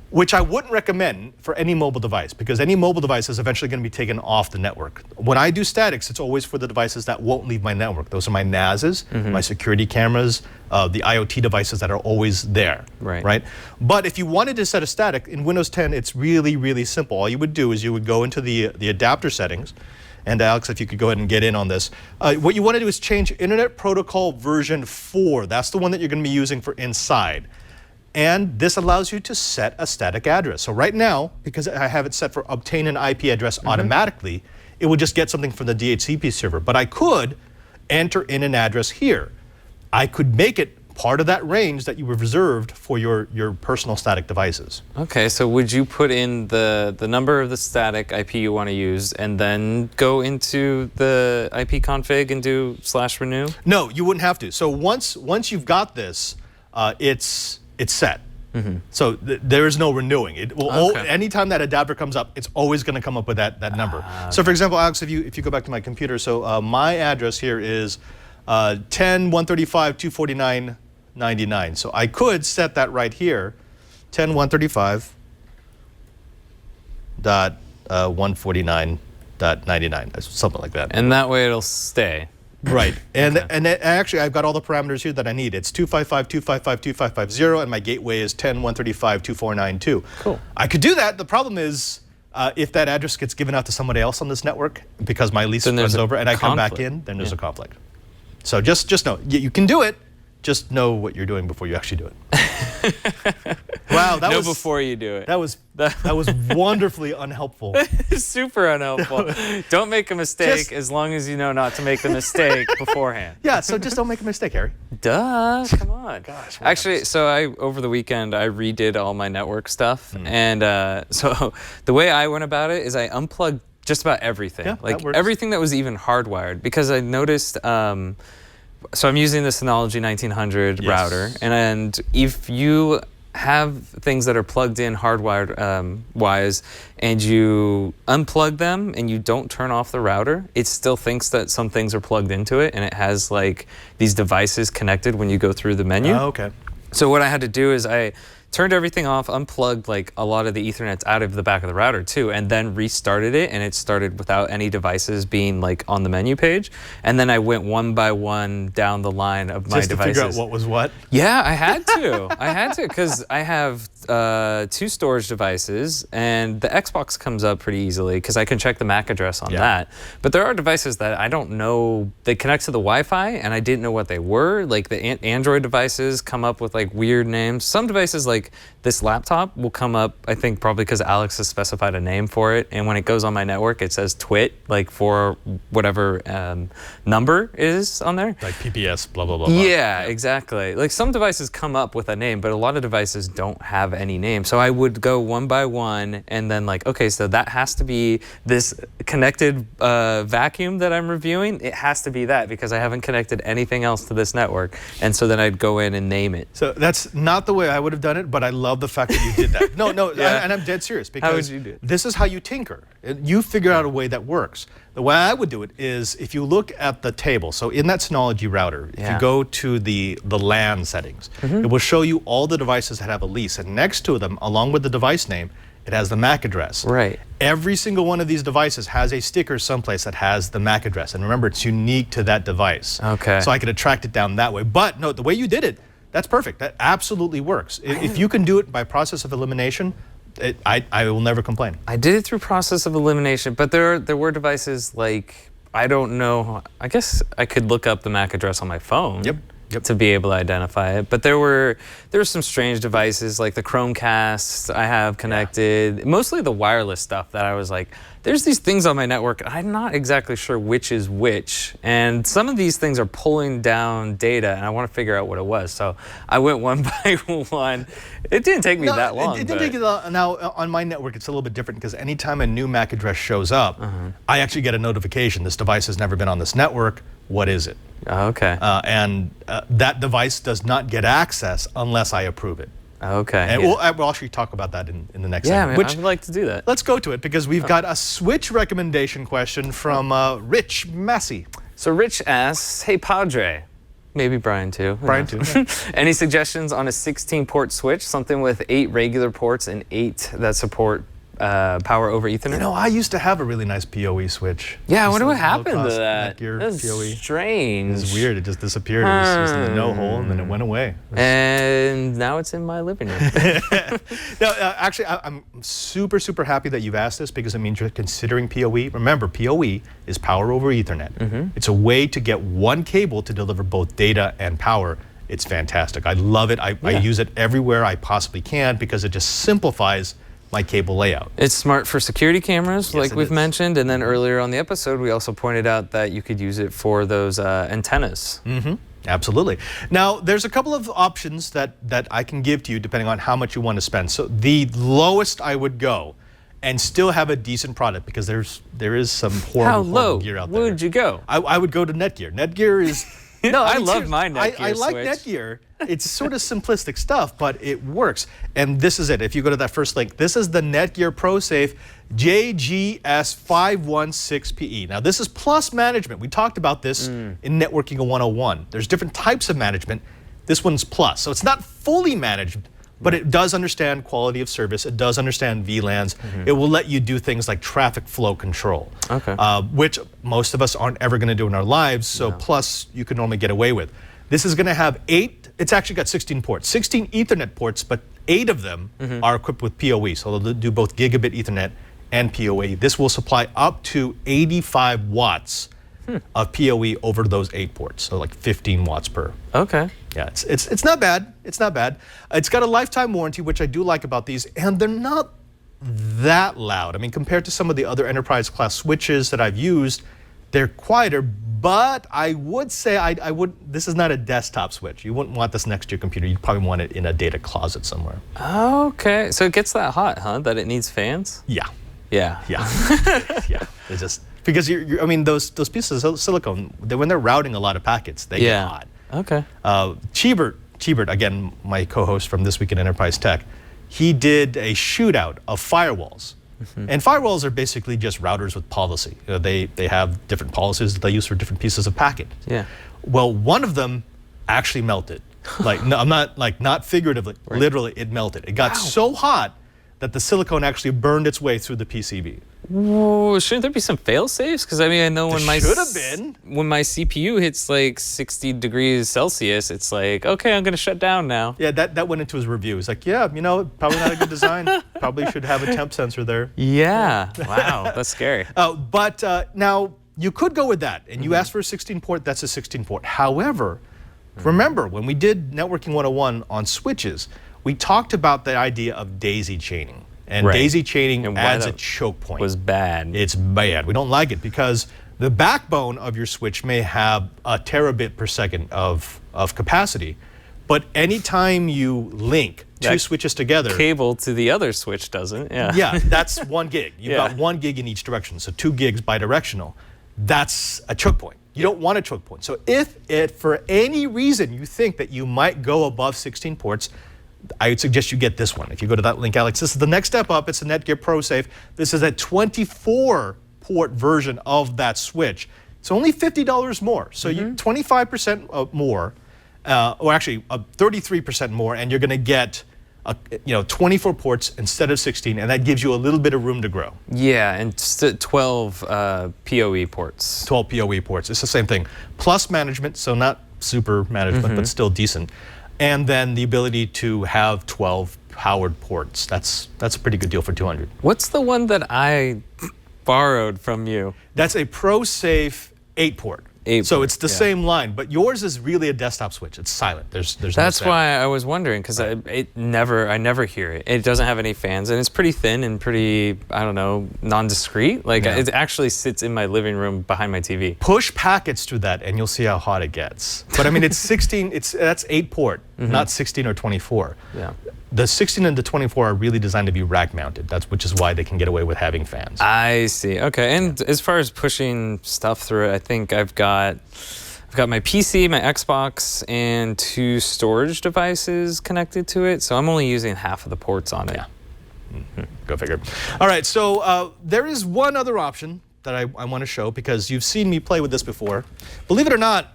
which I wouldn't recommend for any mobile device, because any mobile device is eventually going to be taken off the network. When I do statics, it's always for the devices that won't leave my network. Those are my NASs, my security cameras, the IoT devices that are always there. Right. But if you wanted to set a static, in Windows 10, it's really, really simple. All you would do is you would go into the adapter settings. And Alex, if you could go ahead and get in on this. What you want to do is change Internet Protocol version 4. That's the one that you're going to be using for inside. And this allows you to set a static address. So right now, because I have it set for obtain an IP address automatically, it will just get something from the DHCP server. But I could enter in an address here. I could make it part of that range that you have reserved for your personal static devices. Okay, so would you put in the number of the static IP you want to use and then go into the IP config and do /renew? No, you wouldn't have to. So once you've got this, it's set. So there is no renewing. It will anytime that adapter comes up, it's always going to come up with that number. So for example, Alex, if you go back to my computer, so my address here is 10.135.249.99. So I could set that right here, 10.135.149.99, something like that. And that way it'll stay. Right. And actually I've got all the parameters here that I need. It's 255.255.2550, and my gateway is 10.135.2492. Cool. I could do that. The problem is if that address gets given out to somebody else on this network because my lease runs over and I come back in, then there's a conflict. So just know, you can do it. Just know what you're doing before you actually do it. Wow, that was before you do it. That was wonderfully unhelpful. Super unhelpful. Don't make a mistake as long as you know not to make the mistake beforehand. Yeah, so just don't make a mistake, Harry. Duh, come on. Gosh. Actually, so over the weekend I redid all my network stuff, and so the way I went about it is I unplugged just about everything, like everything that was even hardwired, because I noticed. So I'm using the Synology 1900 router, and if you have things that are plugged in hardwired wise, and you unplug them and you don't turn off the router, it still thinks that some things are plugged into it, and it has like these devices connected when you go through the menu. Oh, okay. So what I had to do is I turned everything off, unplugged like a lot of the Ethernets out of the back of the router too, and then restarted it, and it started without any devices being like on the menu page. And then I went one by one down the line of my Just to devices. figure out what was what? Yeah, I had to, because I have 2 storage devices, and the Xbox comes up pretty easily because I can check the MAC address on that. But there are devices that I don't know. They connect to the Wi-Fi, and I didn't know what they were. Like the Android devices come up with like weird names. Some devices, like this laptop, will come up, I think probably because Alex has specified a name for it, and when it goes on my network, it says TWIT, like for whatever number is on there. Like PPS, blah, blah, blah, blah. Yeah, exactly. Like some devices come up with a name, but a lot of devices don't have any name. So I would go one by one and then like, okay, so that has to be this connected vacuum that I'm reviewing. It has to be that because I haven't connected anything else to this network. And so then I'd go in and name it. So that's not the way I would have done it, but I love the fact that you did that. No, Yeah. and I'm dead serious because How would you do it? this is how you tinker. You figure out a way that works. The way I would do it is if you look at the table, so in that Synology router, if you go to the LAN settings, it will show you all the devices that have a lease, and next to them, along with the device name, it has the MAC address. Right. Every single one of these devices has a sticker someplace that has the MAC address, and remember, it's unique to that device. Okay. So I could track it down that way. But no, the way you did it, that's perfect. That absolutely works. If you can do it by process of elimination, I will never complain. I did it through process of elimination, but there were devices like, I don't know, I guess I could look up the MAC address on my phone. Yep. To be able to identify it. But there were some strange devices like the Chromecast I have connected, mostly the wireless stuff that I was like, there's these things on my network, I'm not exactly sure which is which. And some of these things are pulling down data and I want to figure out what it was. So I went one by one. It didn't take me that long. It didn't take you that. Now, on my network, it's a little bit different because anytime a new MAC address shows up, I actually get a notification. This device has never been on this network. What is it? Okay. And that device does not get access unless I approve it. Okay. And we'll actually talk about that in the next yeah, segment. man, I would like to do that. Let's go to it because we've got a Switch recommendation question from Rich Massey. So Rich asks, hey Padre, maybe Brian too. Brian too. Yeah. Any suggestions on a 16-port switch, something with 8 regular ports and 8 that support power over Ethernet? You know, I used to have a really nice PoE switch. Yeah, I wonder what Just happened to low-cost that. Netgear That's PoE. strange. It was weird. It just disappeared. It was just in the no hole, and then it went away. And now it's in my living room. No, actually, I'm super, super happy that you've asked this because it means you're considering PoE. Remember, PoE is power over Ethernet. It's a way to get one cable to deliver both data and power. It's fantastic. I love it. I use it everywhere I possibly can because it just simplifies my cable layout. It's smart for security cameras, like we've is. mentioned, and then earlier on the episode, we also pointed out that you could use it for those antennas. Absolutely. Now, there's a couple of options that I can give to you depending on how much you want to spend. So the lowest I would go and still have a decent product because there is some horrible gear out there. How low would you go? I would go to Netgear. Netgear is... No, I mean, love seriously, my Netgear I like switch. Netgear. It's sort of simplistic stuff, but it works. And this is it. If you go to that first link, this is the Netgear ProSafe JGS516PE. Now, this is plus management. We talked about this in Networking 101. There's different types of management. This one's plus. So it's not fully managed, but it does understand quality of service. It does understand VLANs. It will let you do things like traffic flow control, which most of us aren't ever going to do in our lives. So plus, you can normally get away with. This is going to have 8. It's actually got 16 ports, 16 Ethernet ports, but 8 of them are equipped with PoE. So they'll do both gigabit Ethernet and PoE. This will supply up to 85 watts of PoE over those 8 ports. So like 15 watts per. Okay. Yeah, it's not bad. It's not bad. It's got a lifetime warranty, which I do like about these, and they're not that loud. I mean, compared to some of the other enterprise class switches that I've used, they're quieter. But I would say I would. This is not a desktop switch. You wouldn't want this next to your computer. You'd probably want it in a data closet somewhere. Okay, so it gets that hot, huh? That it needs fans? Yeah. Yeah. Yeah. Yeah. It's just because I mean, those pieces of silicone, when they're routing a lot of packets, they get hot. Okay. Chibert, again, my co-host from This Week in Enterprise Tech, he did a shootout of firewalls. And firewalls are basically just routers with policy. You know, they have different policies that they use for different pieces of packet. Yeah. Well, one of them actually melted. Like, no, I'm not figuratively, literally, it melted. It got so hot that the silicone actually burned its way through the PCB. Whoa, shouldn't there be some fail safes? Because I mean, I know when my CPU hits like 60 degrees Celsius, it's like, okay, I'm gonna shut down now. Yeah, that went into his review. He's like, yeah, probably not a good design. Probably should have a temp sensor there. Yeah, wow, that's scary. But now you could go with that, and you asked for a 16 port. That's a 16 port. However, remember when we did Networking 101 on switches, we talked about the idea of daisy chaining. And daisy chaining adds a choke point. Was bad. It's bad. We don't like it because the backbone of your switch may have a terabit per second of capacity, but anytime you link two switches together, cable to the other switch doesn't. Yeah. Yeah, that's 1 gig. You've got 1 gig in each direction, so 2 gigs bidirectional. That's a choke point. You don't want a choke point. So if for any reason you think that you might go above 16 ports, I would suggest you get this one. If you go to that link, Alex, this is the next step up. It's a Netgear ProSafe. This is a 24-port version of that switch. It's only $50 more. So you 25% more, or actually 33% more, and you're going to get 24 ports instead of 16, and that gives you a little bit of room to grow. Yeah, and 12 PoE ports. 12 PoE ports. It's the same thing. Plus management, so not super management, but still decent. And then the ability to have 12 powered ports. That's a pretty good deal for $200. What's the one that I borrowed from you? That's a ProSafe 8-port. So it's the same line, but yours is really a desktop switch. It's silent. There's That's no sound. why I was wondering, because I never hear it. It doesn't have any fans, and it's pretty thin and pretty, I don't know, non-discrete. Like it actually sits in my living room behind my TV. Push packets through that, and you'll see how hot it gets. But I mean, it's 16. That's 8-port, not 16 or 24. Yeah. The 16 and the 24 are really designed to be rack mounted. Which is why they can get away with having fans. I see. Okay. And as far as pushing stuff through it, I think I've got my PC, my Xbox, and 2 storage devices connected to it. So I'm only using half of the ports on it. Yeah. Go figure. All right. So there is one other option that I want to show because you've seen me play with this before. Believe it or not,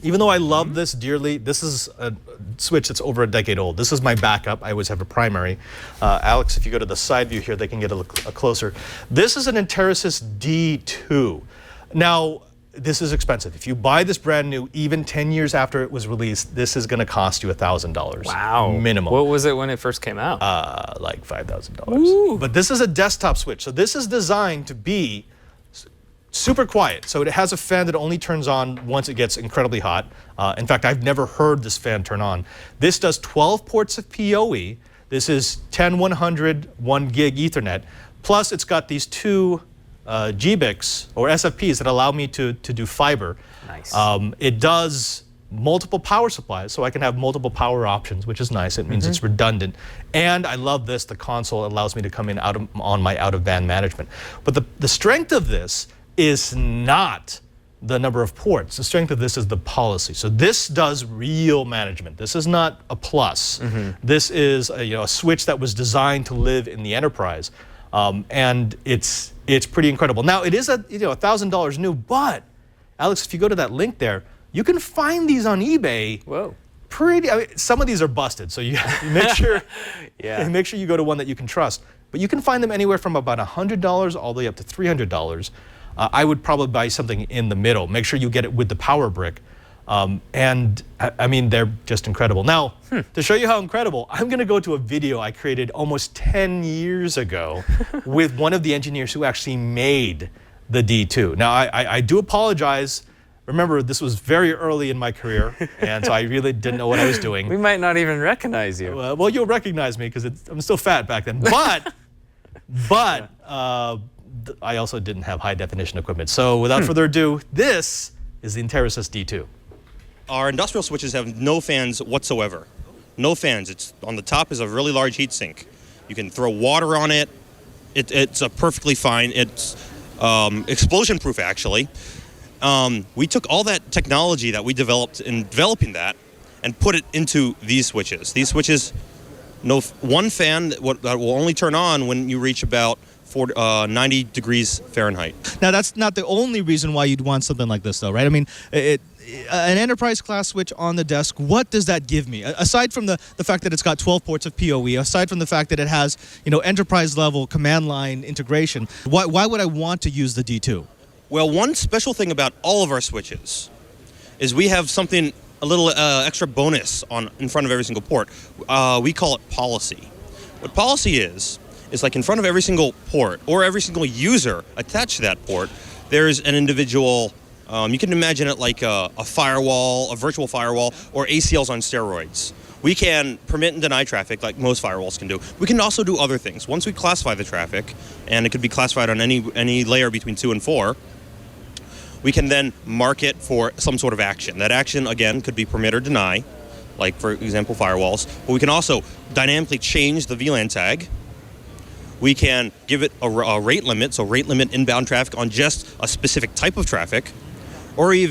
even though I love this dearly, this is a switch that's over a decade old. This is my backup. I always have a primary. Alex, if you go to the side view here, they can get a closer. This is an Enterasys D2. Now, this is expensive. If you buy this brand new, even 10 years after it was released, this is going to cost you $1,000. Wow. Minimum. What was it when it first came out? Like $5,000. But this is a desktop switch. So this is designed to be super quiet. So it has a fan that only turns on once it gets incredibly hot. In fact, I've never heard this fan turn on. This does 12 ports of PoE. This is 10/100 1 gig Ethernet. Plus, it's got these 2 GBICs or SFPs that allow me to do fiber. Nice. It does multiple power supplies, so I can have multiple power options, which is nice. It means it's redundant. And I love this. The console allows me to come in on my out-of-band management. But the strength of this is not the number of ports. The strength of this is the policy. So this does real management. This is not a plus. This is a switch that was designed to live in the enterprise, and it's pretty incredible. Now it is $1,000 new, but Alex, if you go to that link there, you can find these on eBay. Whoa. Some of these are busted, so you make sure make sure you go to one that you can trust. But you can find them anywhere from about $100 all the way up to $300. I would probably buy something in the middle. Make sure you get it with the power brick. And I mean, they're just incredible. Now, to show you how incredible, I'm going to go to a video I created almost 10 years ago with one of the engineers who actually made the D2. Now, I do apologize. Remember, this was very early in my career, and so I really didn't know what I was doing. We might not even recognize you. Well, you'll recognize me because I'm still fat back then. But I also didn't have high definition equipment. So without further ado, this is the Enterasys D2. Our industrial switches have no fans whatsoever. No fans. It's on the top is a really large heatsink. You can throw water on it. It's a perfectly fine. It's explosion proof actually. We took all that technology that we developed in developing that and put it into these switches. These switches, one fan that will only turn on when you reach about 90 degrees Fahrenheit. Now, that's not the only reason why you'd want something like this, though, right? I mean, an enterprise class switch on the desk, what does that give me? Aside from the fact that it's got 12 ports of PoE, aside from the fact that it has, enterprise level command line integration, why would I want to use the D2? Well, one special thing about all of our switches is we have something, a little extra bonus in front of every single port. We call it policy. What policy is like in front of every single port or every single user attached to that port, there's an individual, you can imagine it like a firewall, a virtual firewall, or ACLs on steroids. We can permit and deny traffic like most firewalls can do. We can also do other things. Once we classify the traffic, and it could be classified on any layer between 2 and 4, we can then mark it for some sort of action. That action, again, could be permit or deny, like, for example, firewalls. But we can also dynamically change the VLAN tag. We can give it a rate limit, so rate limit inbound traffic on just a specific type of traffic, or we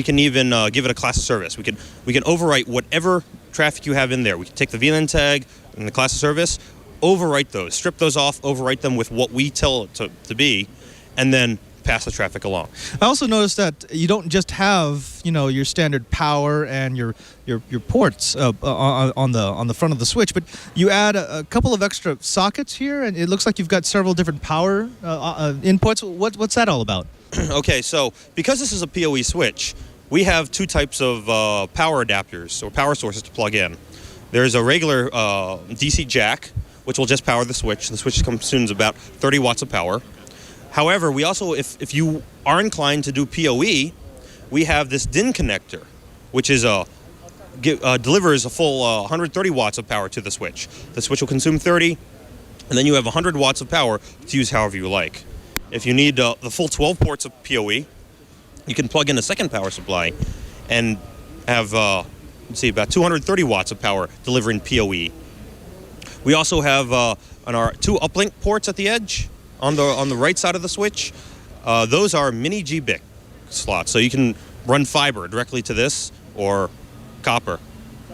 can even give it a class of service. We can overwrite whatever traffic you have in there. We can take the VLAN tag and the class of service, overwrite those, strip those off, overwrite them with what we tell it to be, and then pass the traffic along. I also noticed that you don't just have, your standard power and your ports on the front of the switch, but you add a couple of extra sockets here, and it looks like you've got several different power inputs. What's that all about? Okay, so because this is a PoE switch, we have 2 types of power adapters or power sources to plug in. There's a regular DC jack, which will just power the switch. The switch consumes about 30 watts of power. However, we also, if you are inclined to do PoE, we have this DIN connector, which is delivers a full 130 watts of power to the switch. The switch will consume 30, and then you have 100 watts of power to use however you like. If you need the full 12 ports of PoE, you can plug in a second power supply and have, about 230 watts of power delivering PoE. We also have on our 2 uplink ports at the edge, on the right side of the switch, those are mini GBIC slots. So you can run fiber directly to this or copper,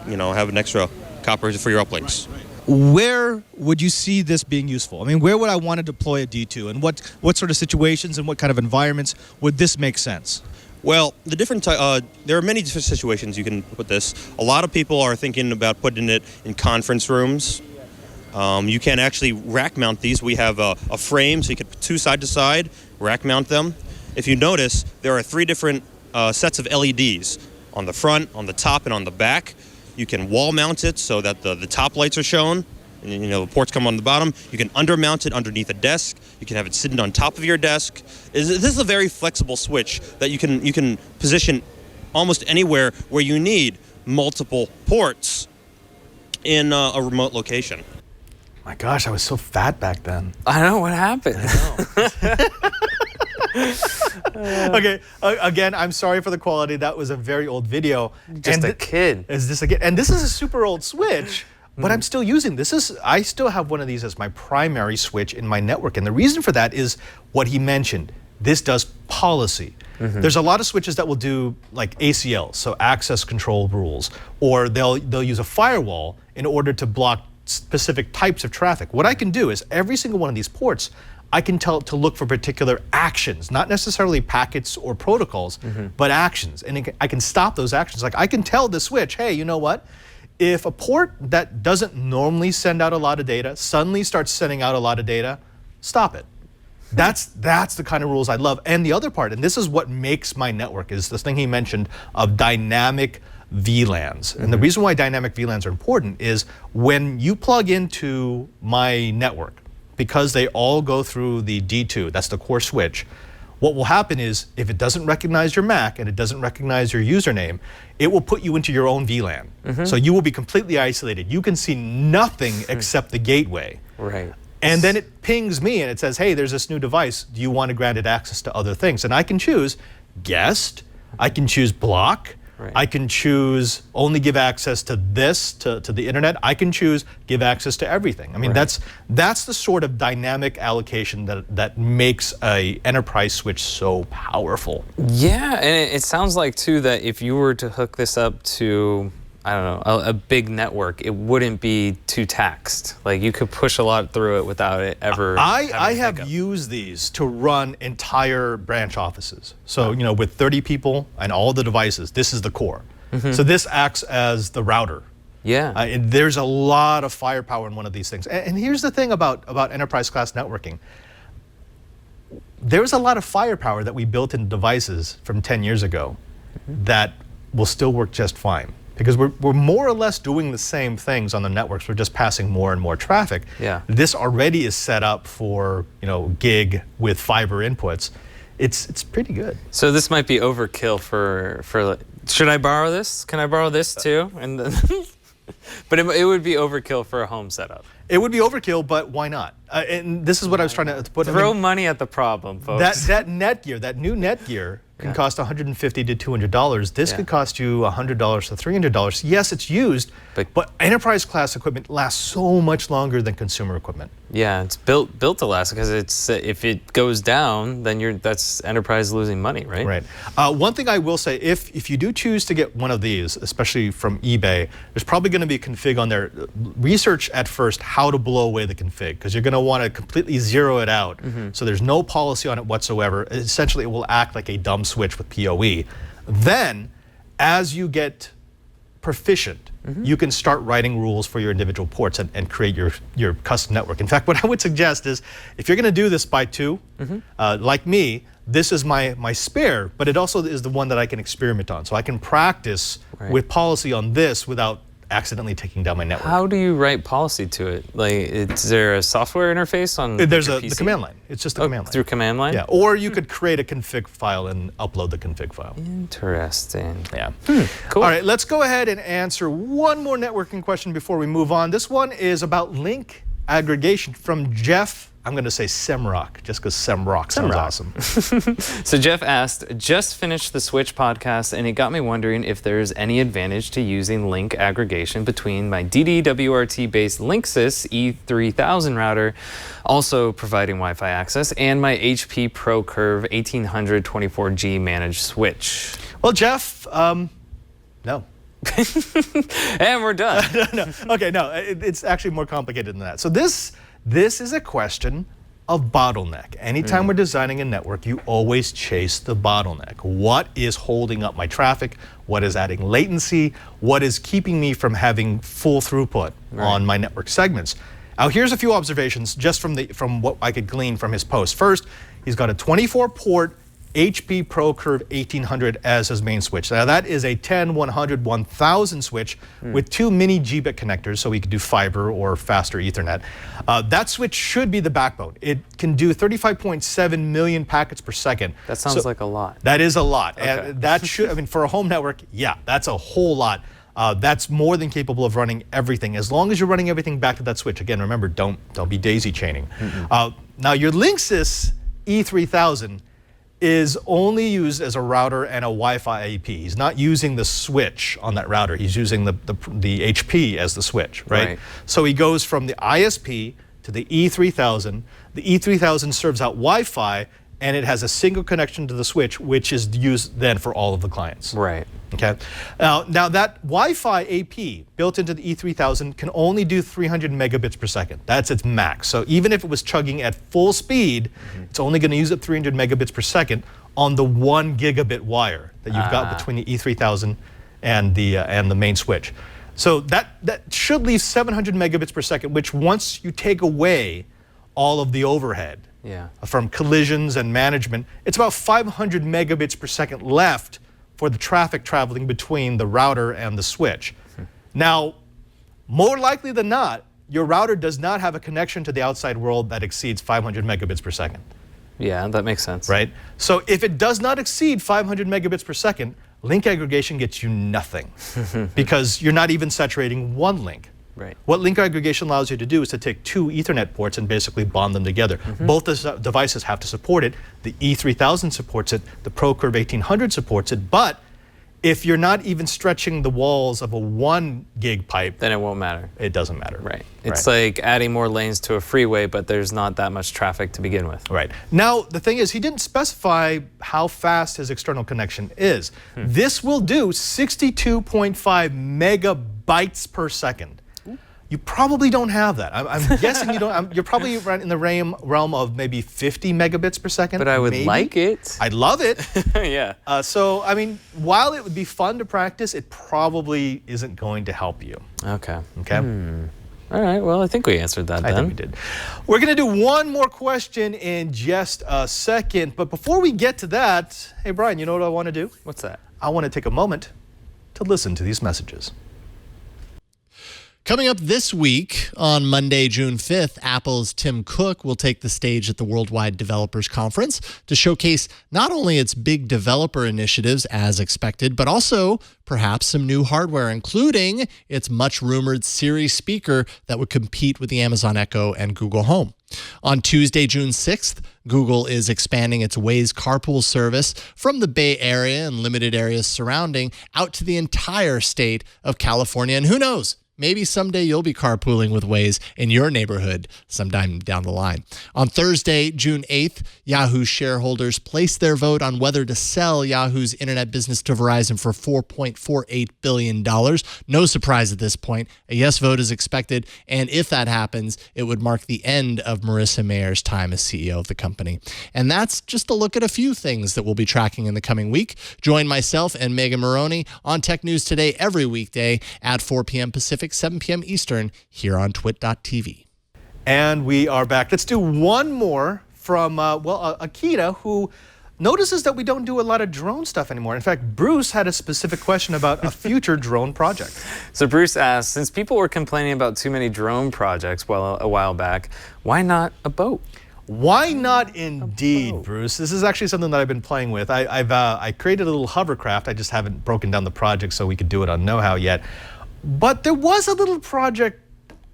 have an extra copper for your uplinks. Where would you see this being useful? I mean, where would I want to deploy a D2, and what sort of situations and what kind of environments would this make sense? Well, there are many different situations you can put this. A lot of people are thinking about putting it in conference rooms. You can actually rack mount these. We have a frame, so you can put 2 side to side, rack mount them. If you notice, there are 3 different sets of LEDs on the front, on the top, and on the back. You can wall mount it so that the top lights are shown, and the ports come on the bottom. You can undermount it underneath a desk. You can have it sitting on top of your desk. This is a very flexible switch that you can position almost anywhere where you need multiple ports in a remote location. My gosh, I was so fat back then. I know, what happened? Okay, again, I'm sorry for the quality. That was a very old video. Just a kid. And this is a super old switch, but I'm still using this. I still have one of these as my primary switch in my network. And the reason for that is what he mentioned. This does policy. There's a lot of switches that will do like ACLs, so access control rules, or they'll use a firewall in order to block specific types of traffic. What I can do is every single one of these ports, I can tell it to look for particular actions, not necessarily packets or protocols, but actions. And I can stop those actions. Like I can tell the switch, hey, you know what? If a port that doesn't normally send out a lot of data suddenly starts sending out a lot of data, stop it. That's the kind of rules I love. And the other part, and this is what makes my network, is this thing he mentioned of dynamic VLANs. And the reason why dynamic VLANs are important is when you plug into my network, because they all go through the D2, that's the core switch, what will happen is if it doesn't recognize your MAC and it doesn't recognize your username, it will put you into your own VLAN. So you will be completely isolated. You can see nothing except the gateway. Right. And then it pings me and it says, hey, there's this new device. Do you want to grant it access to other things? And I can choose guest, I can choose block, I can choose only give access to this, to the internet. I can choose give access to everything. I mean, that's the sort of dynamic allocation that makes a enterprise switch so powerful. Yeah, and it sounds like too that if you were to hook this up to I don't know, a big network, it wouldn't be too taxed. Like you could push a lot through it without it ever. I have used these to run entire branch offices. So, you know, with 30 people and all the devices, this is the core. So this acts as the router. Yeah. And there's a lot of firepower in one of these things. And here's the thing about enterprise class networking. There's a lot of firepower that we built in devices from 10 years ago that will still work just fine. Because we're more or less doing the same things on the networks. We're just passing more and more traffic. Yeah. This already is set up for, you know, gig with fiber inputs. It's pretty good. So this might be overkill for should I borrow this? Can I borrow this too? And then but it would be overkill for a home setup. It would be overkill, but why not? And this is what I was trying to put. Throw money at the problem, folks. That Netgear, that new Netgear, can cost $150 to $200. This could cost you $100 to $300. Yes, it's used, but enterprise class equipment lasts so much longer than consumer equipment. Yeah, it's built to last because it's if it goes down, then that's enterprise losing money, right? Right. One thing I will say, if you do choose to get one of these, especially from eBay, there's probably going to be a config on there. Research at first how to blow away the config, because you're going to want to completely zero it out. So there's no policy on it whatsoever. Essentially, it will act like a dumb switch with PoE. Then, as you get proficient, you can start writing rules for your individual ports and create your custom network. In fact, what I would suggest is, if you're going to do this by two, like me, this is my spare, but it also is the one that I can experiment on. So I can practice with policy on this without accidentally taking down my network. How do you write policy to it? Like, is there a software interface on There's your the PC? command line. It's just the command line. Through command line? Yeah, or you could create a config file and upload the config file. Interesting. Yeah. Cool. All right, let's go ahead and answer one more networking question before we move on. This one is about link aggregation from Jeff. I'm going to say Semrock, just because Semrock sounds awesome. So Jeff asked, just finished the Switch podcast, and it got me wondering if there's any advantage to using link aggregation between my DDWRT-based Linksys E3000 router, also providing Wi-Fi access, and my HP ProCurve 1800 24G managed switch. Well, Jeff, no. And we're done. No. Okay, no, it's actually more complicated than that. So this is a question of bottleneck. Anytime we're designing a network, you always chase the bottleneck. What is holding up my traffic? What is adding latency? What is keeping me from having full throughput on my network segments? Now, here's a few observations just from what I could glean from his post. First, he's got a 24-port HP ProCurve 1800 as his main switch. Now that is a 10, 100, 1000 switch with two mini Gbit connectors, so we could do fiber or faster Ethernet. That switch should be the backbone. It can do 35.7 million packets per second. That sounds like a lot. That is a lot. Okay. And that should, I mean, for a home network, yeah, that's a whole lot. That's more than capable of running everything, as long as you're running everything back to that switch. Again, remember, don't be daisy chaining. Now your Linksys E3000 is only used as a router and a Wi-Fi AP. He's not using the switch on that router. He's using the HP as the switch, right? So he goes from the ISP to the E3000. The E3000 serves out Wi-Fi, and it has a single connection to the switch, which is used then for all of the clients. Right. Okay. Now that Wi-Fi AP built into the E3000 can only do 300 megabits per second. That's its max. So even if it was chugging at full speed, it's only going to use up 300 megabits per second on the 1 gigabit wire that you've got between the E3000 and the main switch. So that should leave 700 megabits per second, which once you take away all of the overhead from collisions and management, it's about 500 megabits per second left for the traffic traveling between the router and the switch. Now, more likely than not, your router does not have a connection to the outside world that exceeds 500 megabits per second. Yeah, that makes sense. Right? So if it does not exceed 500 megabits per second, link aggregation gets you nothing because you're not even saturating one link. Right. What link aggregation allows you to do is to take two Ethernet ports and basically bond them together. Both the devices have to support it. The E3000 supports it. The ProCurve 1800 supports it. But If you're not even stretching the walls of a 1 gig pipe, then it won't matter. It doesn't matter. Right. It's like adding more lanes to a freeway, but there's not that much traffic to begin with. Right. Now, the thing is, he didn't specify how fast his external connection is. This will do 62.5 megabytes per second. You probably don't have that. I'm guessing you don't. You're probably in the realm of maybe 50 megabits per second. But I would maybe. like it. I'd love it. Yeah. So, I mean, while it would be fun to practice, it probably isn't going to help you. Okay. Okay? All right. Well, I think we answered that then. I think we did. We're going to do one more question in just a second. But before we get to that, hey, Brian, you know what I want to do? What's that? I want to take a moment to listen to these messages. Coming up this week, on Monday, June 5th, Apple's Tim Cook will take the stage at the Worldwide Developers Conference to showcase not only its big developer initiatives as expected, but also perhaps some new hardware, including its much-rumored Siri speaker that would compete with the Amazon Echo and Google Home. On Tuesday, June 6th, Google is expanding its Waze carpool service from the Bay Area and limited areas surrounding out to the entire state of California. And who knows? Maybe someday you'll be carpooling with Waze in your neighborhood sometime down the line. On Thursday, June 8th, Yahoo shareholders placed their vote on whether to sell Yahoo's internet business to Verizon for $4.48 billion. No surprise at this point. A yes vote is expected, and if that happens, it would mark the end of Marissa Mayer's time as CEO of the company. And that's just a look at a few things that we'll be tracking in the coming week. Join myself and Megan Maroney on Tech News Today every weekday at 4 p.m. Pacific, 7 p.m. Eastern, here on twit.tv. And we are back. Let's do one more from, Akita, who notices that we don't do a lot of drone stuff anymore. In fact, Bruce had a specific question about a future drone project. So Bruce asked, since people were complaining about too many drone projects a while back, why not a boat? Why not indeed, Bruce? This is actually something that I've been playing with. I created a little hovercraft. I just haven't broken down the project so we could do it on Know How yet. But there was a little project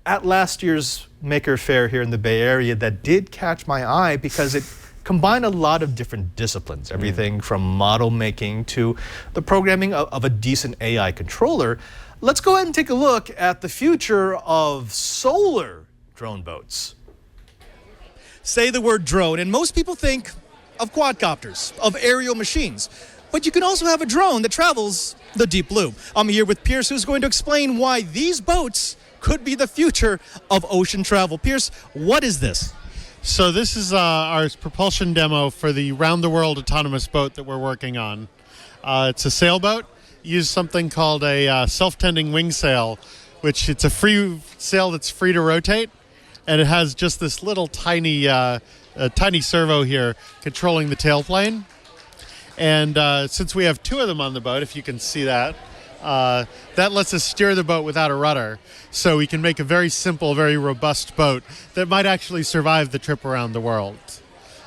at last year's Maker Faire here in the Bay Area that did catch my eye because it combined a lot of different disciplines, everything from model making to the programming of a decent AI controller. Let's go ahead and take a look at the future of solar drone boats. Say the word drone, and most people think of quadcopters, of aerial machines. But you can also have a drone that travels the deep blue. I'm here with Pierce, who's going to explain why these boats could be the future of ocean travel. Pierce, what is this? So this is our propulsion demo for the round-the-world autonomous boat that we're working on. It's a sailboat. Use something called a self-tending wing sail, which it's a free sail that's free to rotate, and it has just this little tiny servo here controlling the tailplane. And since we have two of them on the boat, if you can see that, that lets us steer the boat without a rudder. So we can make a very simple, very robust boat that might actually survive the trip around the world.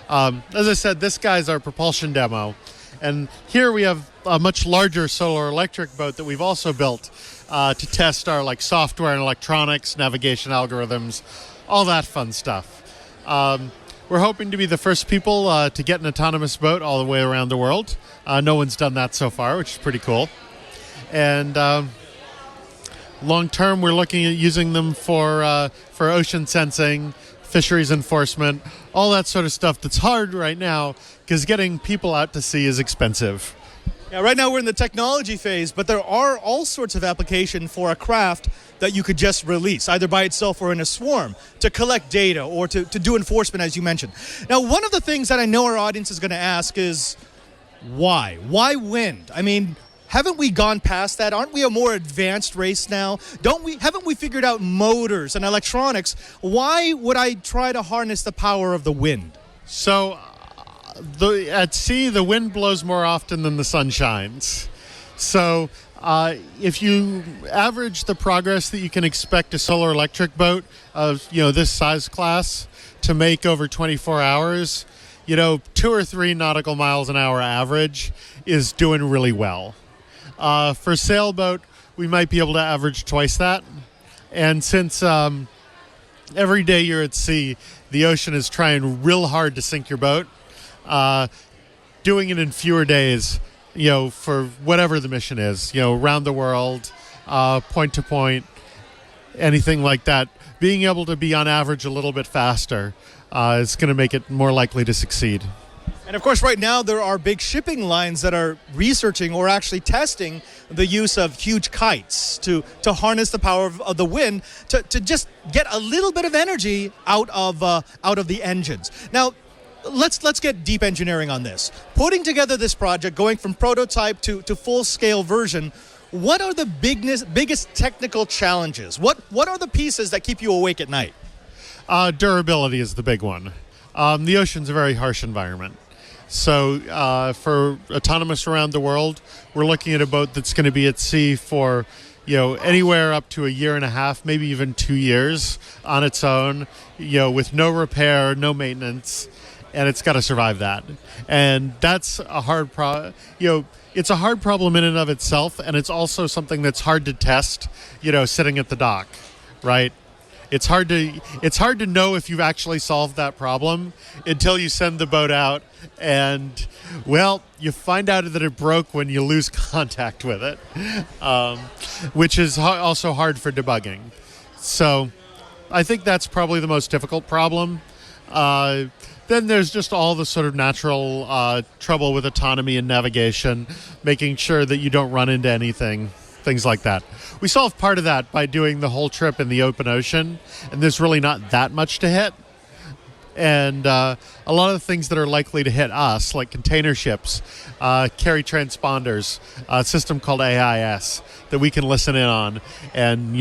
As I said, this guy's our propulsion demo. And here we have a much larger solar electric boat that we've also built to test our software and electronics, navigation algorithms, all that fun stuff. We're hoping to be the first people to get an autonomous boat all the way around the world. No one's done that so far, which is pretty cool. And long term, we're looking at using them for ocean sensing, fisheries enforcement, all that sort of stuff that's hard right now because getting people out to sea is expensive. Yeah, right now we're in the technology phase, but there are all sorts of application for a craft that you could just release, either by itself or in a swarm, to collect data or to do enforcement, as you mentioned. Now, one of the things that I know our audience is going to ask is, why? Why wind? I mean, haven't we gone past that? Aren't we a more advanced race now? Haven't we figured out motors and electronics? Why would I try to harness the power of the wind? So at sea, the wind blows more often than the sun shines. So if you average the progress that you can expect a solar electric boat of this size class to make over 24 hours, 2 or 3 nautical miles an hour average is doing really well. For sailboat, we might be able to average twice that. And since every day you're at sea, the ocean is trying real hard to sink your boat, doing it in fewer days for whatever the mission is, around the world, point to point, anything like that. Being able to be on average a little bit faster is going to make it more likely to succeed. And of course, right now there are big shipping lines that are researching or actually testing the use of huge kites to harness the power of the wind to just get a little bit of energy out of the engines. Now, let's get deep engineering on this. Putting together this project, going from prototype to full-scale version, what are the biggest technical challenges? What are the pieces that keep you awake at night? Durability is the big one. The ocean's a very harsh environment. So for autonomous around the world, we're looking at a boat that's going to be at sea for, anywhere up to a year and a half, maybe even 2 years on its own, with no repair, no maintenance, and it's got to survive that. And that's a hard problem. It's a hard problem in and of itself, and it's also something that's hard to test, sitting at the dock, right? It's hard to know if you've actually solved that problem until you send the boat out and, you find out that it broke when you lose contact with it, which is also hard for debugging. So I think that's probably the most difficult problem. Then there's just all the sort of natural trouble with autonomy and navigation, making sure that you don't run into anything. Things like that. We solved part of that by doing the whole trip in the open ocean, and there's really not that much to hit. And a lot of the things that are likely to hit us, like container ships, carry transponders, a system called AIS that we can listen in on. And,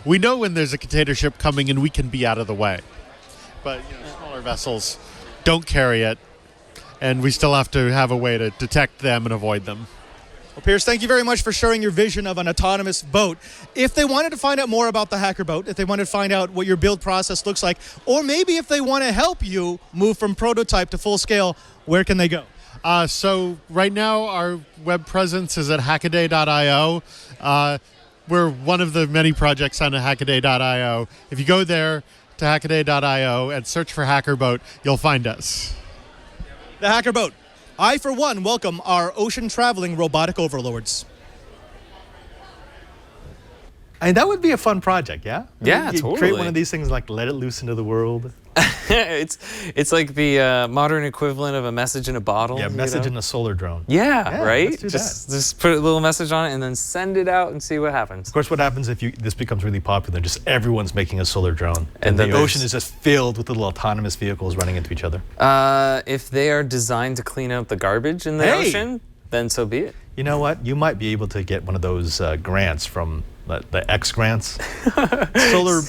we know when there's a container ship coming and we can be out of the way. But, smaller vessels don't carry it, and we still have to have a way to detect them and avoid them. Well, Pierce, thank you very much for sharing your vision of an autonomous boat. If they wanted to find out more about the Hacker Boat, if they wanted to find out what your build process looks like, or maybe if they want to help you move from prototype to full scale, where can they go? So right now our web presence is at hackaday.io. We're one of the many projects on hackaday.io. If you go there to hackaday.io and search for Hacker Boat, you'll find us. The Hacker Boat. I, for one, welcome our ocean-traveling robotic overlords. And that would be a fun project, yeah? Yeah, you totally. Create one of these things, like let it loose into the world. It's like the modern equivalent of a message in a bottle. Yeah, message in a solar drone. Yeah, right? Let's do just put a little message on it and then send it out and see what happens. Of course, what happens if this becomes really popular? Just everyone's making a solar drone. And the then ocean is just filled with little autonomous vehicles running into each other. If they are designed to clean up the garbage in the ocean, then so be it. You know what? You might be able to get one of those grants from the X grants.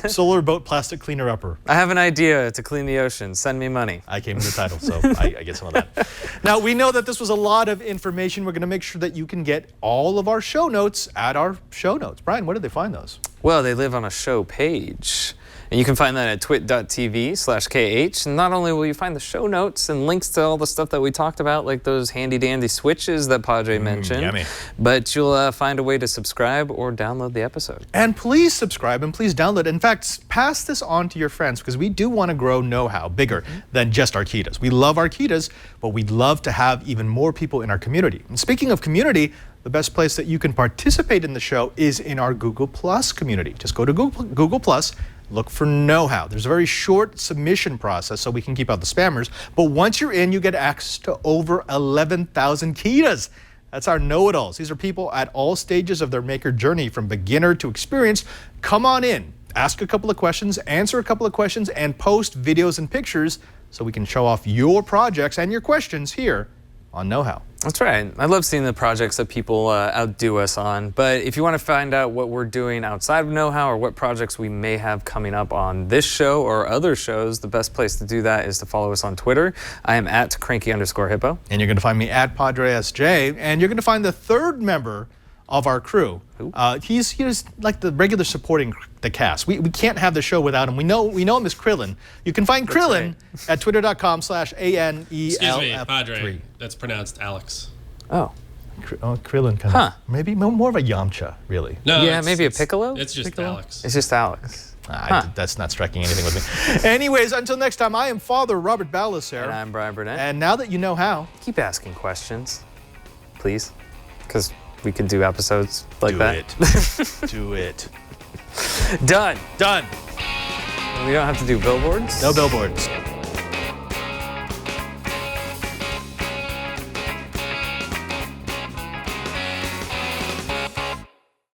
solar boat plastic cleaner upper. I have an idea to clean the ocean. Send me money. I came in the title, so I get some of that. Now, we know that this was a lot of information. We're going to make sure that you can get all of our show notes at our show notes. Brian, where did they find those? Well, they live on a show page. And you can find that at twit.tv/KH. And not only will you find the show notes and links to all the stuff that we talked about, like those handy-dandy switches that Padre mentioned, yummy. But you'll find a way to subscribe or download the episode. And please subscribe and please download. In fact, pass this on to your friends because we do want to grow know-how bigger than just Arquitas. We love Arquitas, but we'd love to have even more people in our community. And speaking of community, the best place that you can participate in the show is in our Google Plus community. Just go to Google Plus. Look for know-how. There's a very short submission process so we can keep out the spammers. But once you're in, you get access to over 11,000 Kitas. That's our know-it-alls. These are people at all stages of their maker journey, from beginner to experienced. Come on in, ask a couple of questions, answer a couple of questions, and post videos and pictures so we can show off your projects and your questions here on Know-How. That's right. I love seeing the projects that people outdo us on. But if you want to find out what we're doing outside of Know-How or what projects we may have coming up on this show or other shows, the best place to do that is to follow us on Twitter. I am at cranky_hippo. And you're going to find me at PadreSJ. And you're going to find the third member of our crew. He's like the regular supporting the cast. We can't have the show without him. We know him as Krillin. You can find Krillin at twitter.com/ANELF3. Excuse me, Padre. That's pronounced Alex. Oh. Krillin kind of. Maybe more of a Yamcha, really. No, yeah, maybe a Piccolo? It's just Piccolo? Alex. It's just Alex. That's not striking anything with me. Anyways, until next time, I am Father Robert Ballecer. And I'm Brian Burnett. And now that you know how, keep asking questions, please. because we could do episodes like that. Do it. Done. Done. We don't have to do billboards? No billboards.